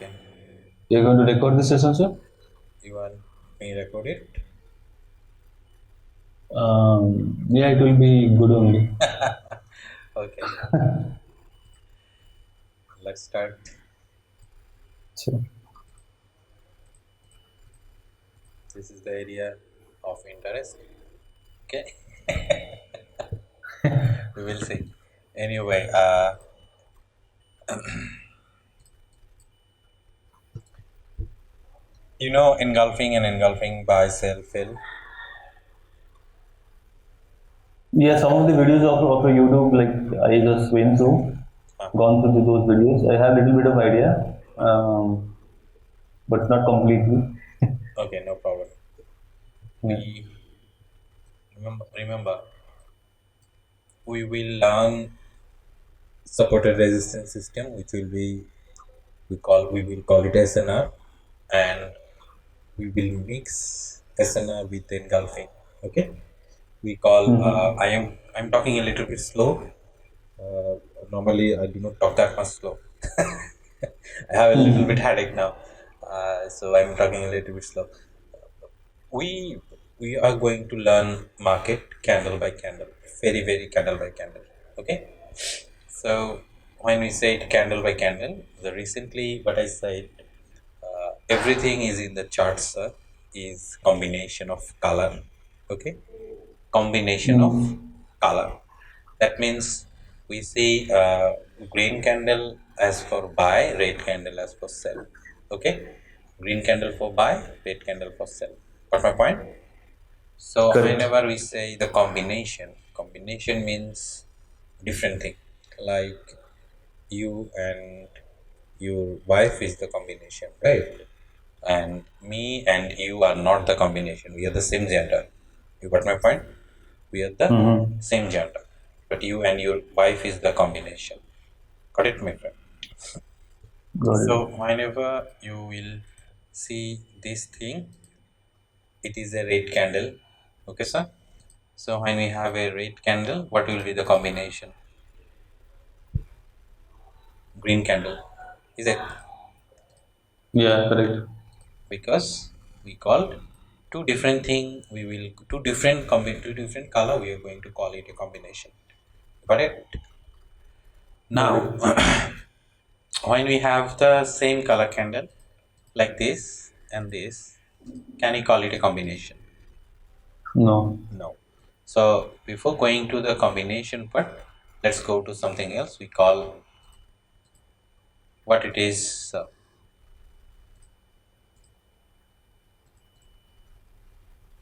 Okay. You're going to record this session, sir? You want me to record it? Yeah, it will be good only. Okay. Let's start. So, This is the area of interest. Okay. We will see. Anyway, engulfing and engulfing buy, sell, fill. yeah, some of the videos of YouTube, like I just went through, Uh, gone through those videos. I have a little bit of idea, but not completely. okay, no problem. Yeah. We remember we will learn supported resistance system, which will be we will call it SNR, and we will mix SNR with engulfing. Okay. We call Mm-hmm. I'm talking a little bit slow. uh, Normally I do not talk that much slow. I have a little bit Mm-hmm. headache now, so I'm talking a little bit slow. We we are going to learn market candle by candle, very candle by candle. Okay. So when we say it candle by candle, the recently what I said, everything is in the chart, sir, is combination of color. Okay. Combination of Mm-hmm. color. That means we see green candle as for buy, red candle as for sell. Okay, green candle for buy, red candle for sell. Got my point? So Correct. whenever we say the combination means different thing. Like you and your wife is the combination, right? And me and you are not the combination. We are the same gender. You got my point? We are the Mm-hmm. same gender, but you and your wife is the combination. Got it, my friend? Got it. So whenever you will see this thing, it is a red candle. Okay, sir? So when we have a red candle, what will be the combination? Green candle. Is it? Yeah, correct. Because we called two different thing, we will two different color, we are going to call it a combination. Got it? Got Now it. when we have the same color candle like this and this, can you call it a combination? No. No. So before going to the combination part, let's go to something else. We call what it is.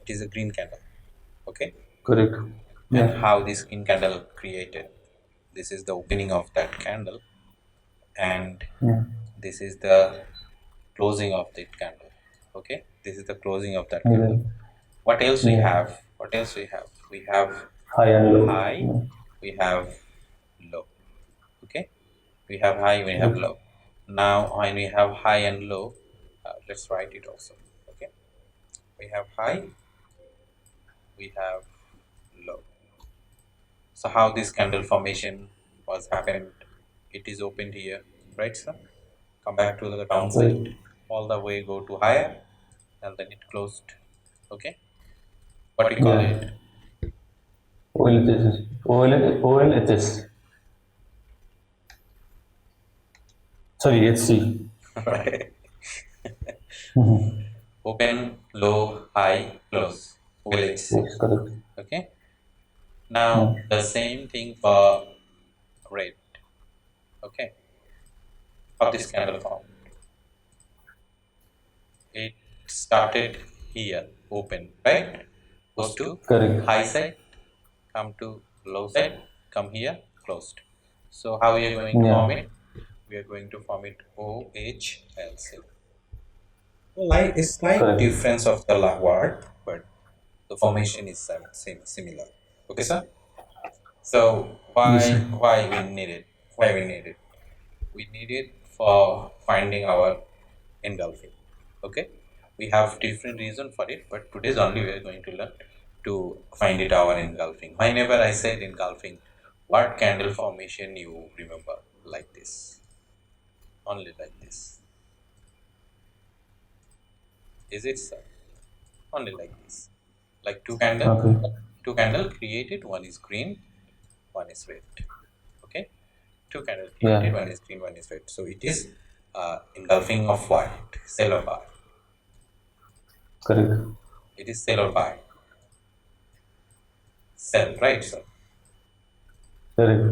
It is a green candle. Okay. Correct. And Yeah. how this green candle created. This is the opening of that candle, and Yeah. this is the closing of that candle. Okay. This is the closing of that candle. Okay. What else we Yeah. have? What else we have? We have High and low. high. Yeah. We have low. Okay. We have high, we have Correct. low. Now when we have high and low, let's write it also. Okay, we have high, we have low. So how this candle formation was happened? It is opened here, right, sir? Come back to the downside, Correct. all the way go to higher, and then it closed. Okay, what we call Yeah. it? OLHS. OLHS. Sorry, HC. Right. Mm-hmm. Open, low, high, close. OLHC. Yes, correct. Okay. Now Yeah. the same thing for red. Okay, how this candle form? It started here, open, right? Goes to Correct. high side, come to low side, come here, closed. So how we are going to form Yeah. it? We are going to form it OHLC. Like it's like Correct. difference of the word, but the formation is similar. Okay, sir. So Yes, sir. why we need it? Why we need it? We need it for finding our engulfing. Okay, we have different reason for it, but today's only we are going to learn to find it our engulfing. Whenever I said engulfing, what candle formation you remember? Like this, only like this. Is it so? Only like this. Like Okay. two candle created, one is green, one is red. Okay, two candle created, Yeah. one is green, one is red. So it is engulfing of what? Sell or buy. Correct. It is sell or buy. Sell, right, sir? Correct.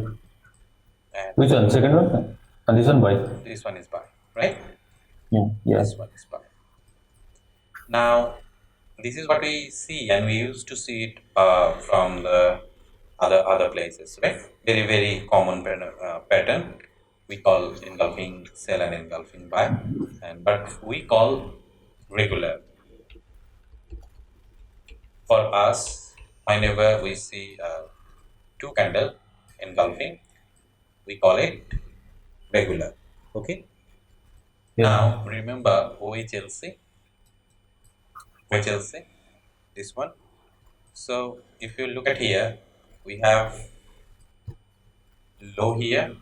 And Which one? Second one? And this one buy. this one is buy, right? Yeah. Yeah. This one is buy. Now, this is what we see, and we used to see it from the other places, right? Very very common pattern. We call engulfing sell and engulfing buy, and but we call regular. For us, whenever we see two candle engulfing, we call it regular. Okay. Yeah. Now remember OHLC, OHLC, this one. So if you look at here, we have low here,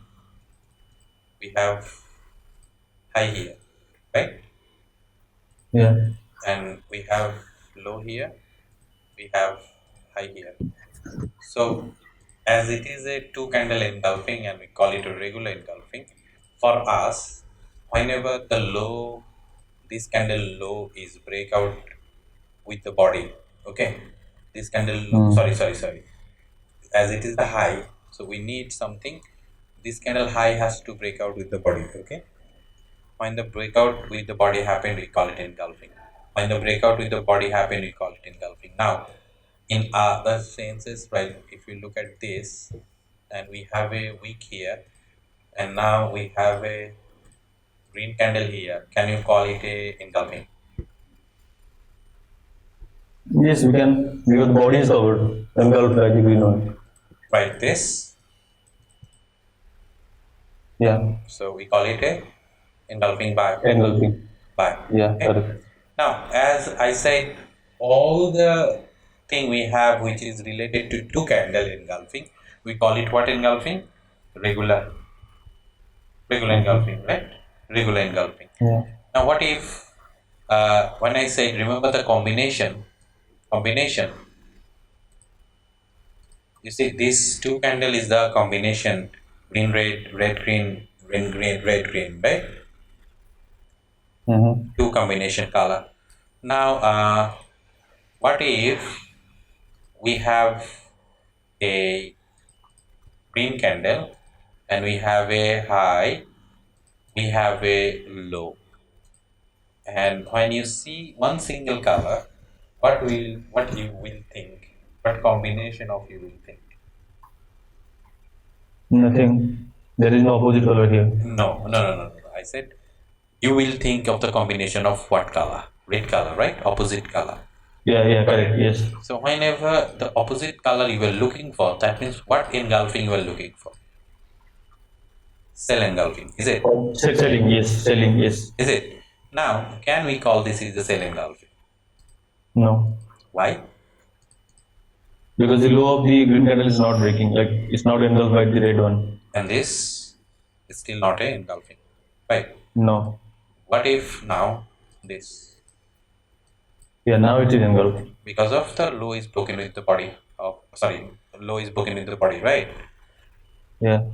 we have high here, right? Yeah. And we have low here, we have high here. So as it is a two candle engulfing and we call it a regular engulfing, for us, whenever the low, this candle low is breakout with the body, okay? This candle, Mm. sorry, as it is the high, so we need something. This candle high has to break out with the body, okay? When the breakout with the body happened, we call it engulfing. When the breakout with the body happened, we call it engulfing. Now, in other senses, right, if you look at this, and we have a wick here, and now we have a green candle here, can you call it a engulfing? Yes, we can, because the body is covered, engulfed by the green one. Right, this. Yeah. So we call it a engulfing Engulfing. by. Yeah. Okay. Correct. Now, as I said, all the thing we have which is related to two candle engulfing, we call it what engulfing? Regular. Regular Okay. engulfing, right? Regular engulfing. Yeah. Now, what if when I said remember the combination, you see this two candle is the combination green red, red green, green green, red green, right? Mm-hmm. Two combination color. Now, what if we have a green candle and we have a high, we have a low, and when you see one single color, what you will think, what combination of you will think? Nothing. There is no opposite color here. No. I said you will think of the combination of what color? Red color, right? Opposite color. Yeah. Yeah. Correct. Yes. So whenever the opposite color you were looking for, that means what engulfing you are looking for? Cell engulfing, is it? Selling. Yes. Selling. Yes. Is it? Now, can we call this is the cell engulfing? No. Why? Because the low of the green candle is not breaking. Like it's not engulfed by the red one. And this is still not a engulfing, right? No. What if now this? Yeah. Now it is engulfed. Because of the low is broken with the body. Oh, sorry, low is broken with the body, right? Yeah.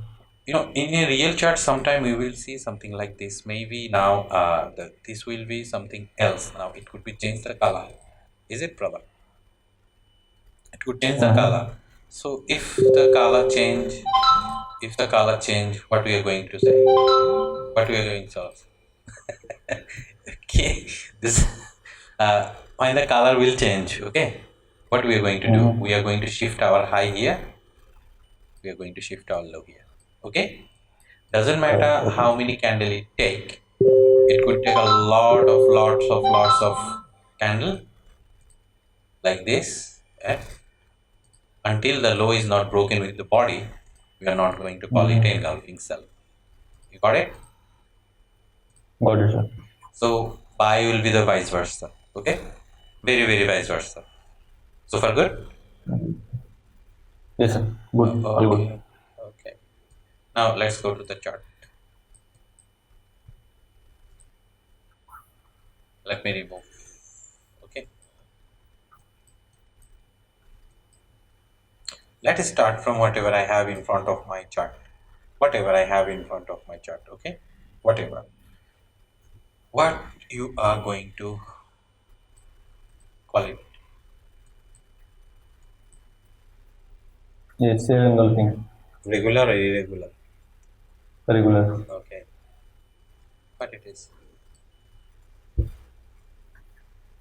You know, in a real chart, sometime we will see something like this. Maybe now this will be something else. Now it could be change the color. Is it, brother? It could change the Uh-huh. color. So if the color change, what we are going to say? What we are going to solve? Okay, this when the color will change. Okay, what we are going to do? We Mm-hmm. are going to shift our high here. We are going to shift our low here. Okay, doesn't matter Correct. Okay. how many candle it take. It could take a lots of candle like this, and until the low is not broken with the body, we are not going to call it Mm-hmm. engulfing cell. You got it? Got it, sir. So buy will be the vice versa. Okay, very vice versa. So far good. Yes, sir. Good. All good. Okay. Okay. Now let's go to the chart. Let me remove. Let us start from whatever I have in front of my chart. Whatever I have in front of my chart, okay? Whatever. What you are going to call it? Yes, sale engulfing, Regular or irregular? regular. Okay. What it is?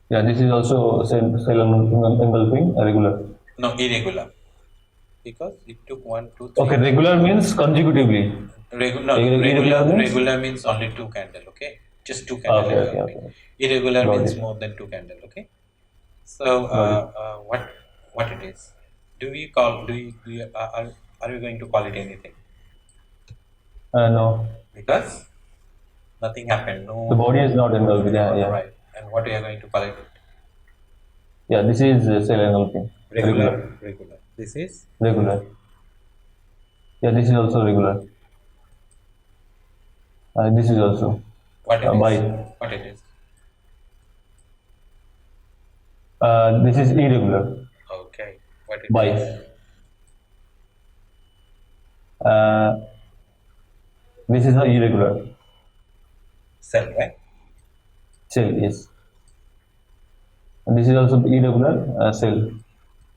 Yeah, this is also sale engulfing, regular. No, irregular. Because it took one, two, Okay, three. regular means consecutively. No, Irregular means? regular means only two candle, okay? Just two candle Okay, okay, engulfing. okay. Irregular Got means it. more than two candle, okay? So, Got it. what it is? Are you going to call it anything? No, Because nothing happened, the no, body is not engulfed. Yeah, yeah. right. And what we are going to call it? Yeah, this is sale engulfing, regular, Regular. This is regular. Yeah, this is also regular. This is also what it is. buy. What it is. This is irregular. Okay. What it is. Buy. Uh, this is a irregular. Sell, right? Sell, yes. And this is also irregular. Sell,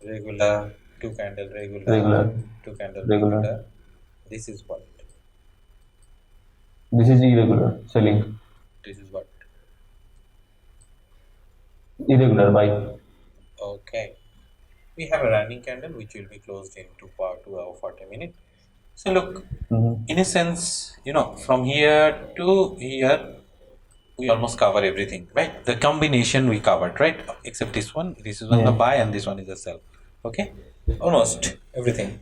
Regular, two candle, regular, regular, two candle, regular. regular. This is what? This is irregular. Selling. This is what? Irregular. Buy. Okay. We have a running candle which will be closed in 2 hour 40 minutes. So look, Mm-hmm. in a sense, from here to here, we almost cover everything, right? The combination we covered, right? Except this one. This is one the Yeah. buy and this one is the sell. Okay, almost everything.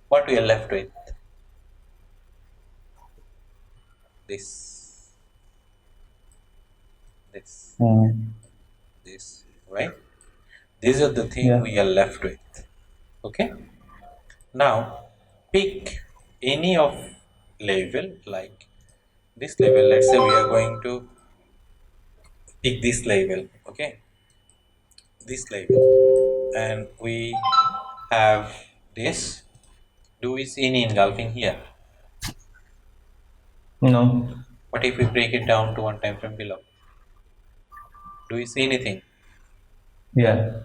What we are left with? This, this, Mm. this, right? These are the thing Yeah. we are left with. Okay. Now, pick any of level like this level. Let's say we are going to pick this level. Okay, this level, and we have this. Do we see any engulfing here? No. What if we break it down to one time frame below? Do we see anything? Yeah.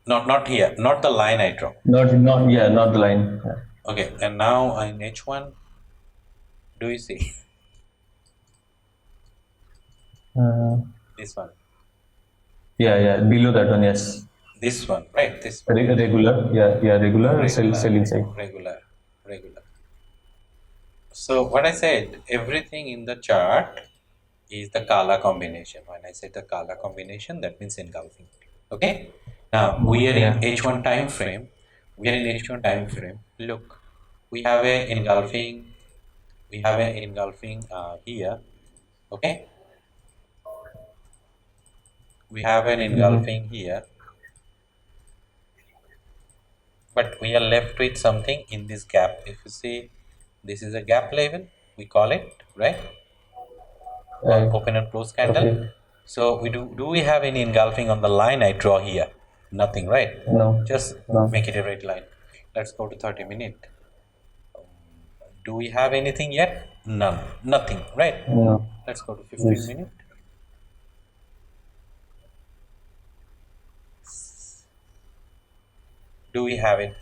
Not here, not the line I draw. Not. Yeah. Not the line. Yeah. Okay, and now in H1, do you see Uh, this one? yeah. Yeah. Below that one. Yes. This one, right? This one. Regular. Yeah. Yeah. Regular. Sell Regular, inside. regular, regular. So what I said, everything in the chart is the Kala combination. When I say the Kala combination, that means engulfing. Okay. Now we are in Yeah. H1 time frame. We are in H1 time frame. Look, we have a engulfing. We have an engulfing here. Okay. We have an Mm-hmm. engulfing here, but we are left with something in this gap. If you see, this is a gap level. We call it right. Right. Open and close candle. Okay. So we do we have any engulfing on the line I draw here? Nothing, right? No. Just No. make it a red line. Let's go to 30 minute. Do we have anything yet? None. Nothing, right? No. Let's go to 15 Yes. minute. Do we have it?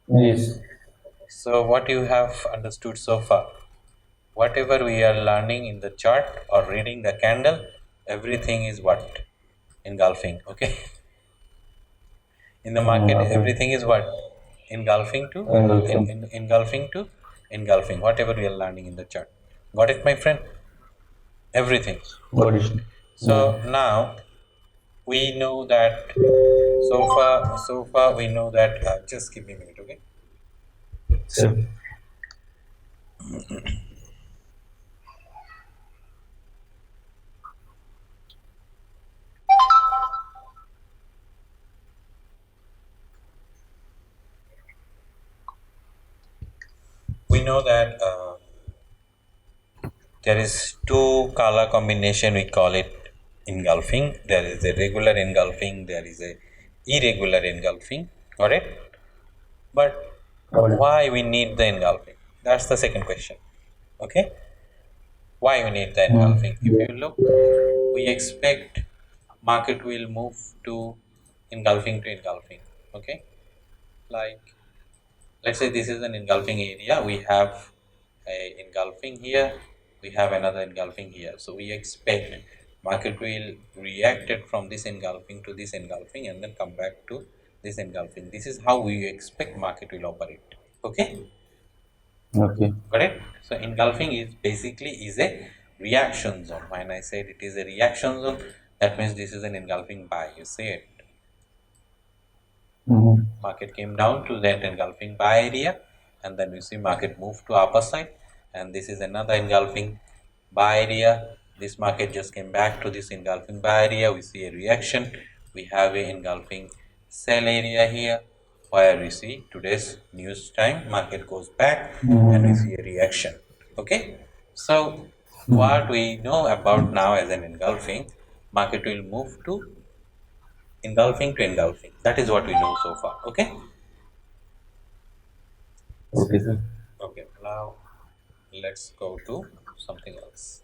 Yes. So what you have understood so far? Whatever we are learning in the chart or reading the candle, everything is what? Engulfing, okay? In the market, Okay. everything is what? Engulfing to Engulfing. engulfing to engulfing, whatever we are learning in the chart. Got it, my friend? Everything. Got it. Yeah. So now we know that so far we know that just give me a minute, okay? So. We know that there is two color combination, we call it engulfing. There is a regular engulfing, there is a irregular engulfing. Got it? But Okay. why we need the engulfing? That's the second question. Okay, why we need the Mm. engulfing? If Yeah. you look, we expect market will move to engulfing. Okay, like let's say this is an engulfing area. We have a engulfing here. We have another engulfing here. So we expect market will react it from this engulfing to this engulfing and then come back to this engulfing. This is how we expect market will operate. Okay, Okay. got it? So engulfing is basically is a reaction zone. When I said it is a reaction zone, that means this is an engulfing buy. You see it. Mm-hmm. Market came down to that engulfing buy area, and then we see market move to upper side, and this is another engulfing buy area. This market just came back to this engulfing buy area. We see a reaction. We have a engulfing sell area here, where we see today's news time market goes back and we Mm-hmm. see a reaction. Okay, so what Mm. we know about now as an engulfing, market will move to engulfing. That is what we know so far. Okay. Okay, sir. Okay, now let's go to something else.